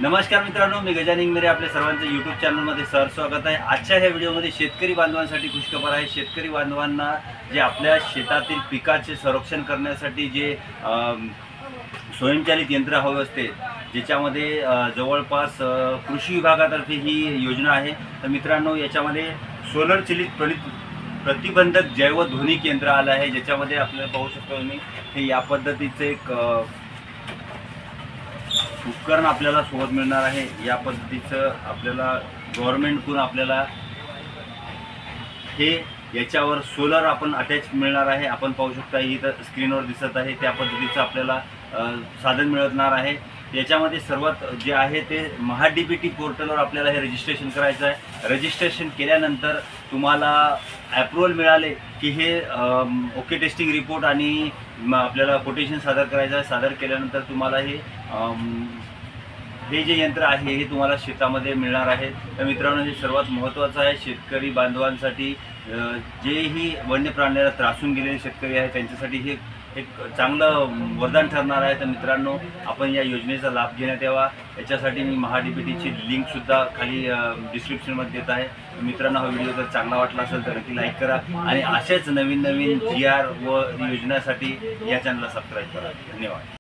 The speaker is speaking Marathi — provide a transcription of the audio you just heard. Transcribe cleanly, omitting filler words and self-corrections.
नमस्कार मित्रांनो, मी गजानन इंगमिरे आपल्या सर्वांचं यूट्यूब चॅनलमध्ये स्वागत आहे। आजच्या ह्या व्हिडिओमध्ये शेतकरी बांधवांसाठी खुशखबर आहे। शेतकरी बांधवांना जे आपल्या शेतातील पिकाचे संरक्षण करण्यासाठी जे स्वयंचलित यंत्र हवे असते, ज्याच्यामध्ये जवळपास कृषी विभागातर्फे ही योजना आहे। तर मित्रांनो, याच्यामध्ये सोलर चलित प्रतिबंधक जैवध्वनिक यंत्र आलं आहे, ज्याच्यामध्ये आपल्याला पाहू शकतो मी हे या पद्धतीचे एक उपकरण आपल्याला सोबत मिळणार आहे। या पद्धतीचं आपल्याला गव्हर्नमेंटकडून आपल्याला हे याच्यावर सोलर आपण अटॅच मिळणार आहे। आपण पाहू शकता इथं स्क्रीनवर दिसत आहे त्या पद्धतीचं आपल्याला साधन मिळणार आहे। याच्यामध्ये सर्वात जे आहे ते महाडीबीटी पोर्टलवर आपल्याला हे रजिस्ट्रेशन करायचं आहे। रजिस्ट्रेशन केल्यानंतर तुम्हाला अप्रूव्हल मिळाले की हे ओके टेस्टिंग रिपोर्ट आणि आपल्याला कोटेशन सादर करायचं आहे। सादर केल्यानंतर तुम्हाला हे जे यंत्र आहे हे तुम्हाला शेतामध्ये मिळणार आहे। तर मित्रांनो, हे सर्वात महत्त्वाचं आहे शेतकरी बांधवांसाठी। जेही वन्य प्राण्याला त्रासून गेलेले शेतकरी आहेत त्यांच्यासाठी हे एक चांगलं वरदान ठरणार आहे। तर मित्रांनो, आपण या योजनेचा लाभ घेण्यात यावा याच्यासाठी मी महाडीबीटीची लिंकसुद्धा खाली डिस्क्रिप्शनमध्ये देत आहे। मित्रांनो, हा व्हिडिओ जर चांगला वाटला असेल तर नक्की लाईक करा आणि अशाच नवीन GR व योजनासाठी या चॅनलला सबस्क्राईब करा। धन्यवाद।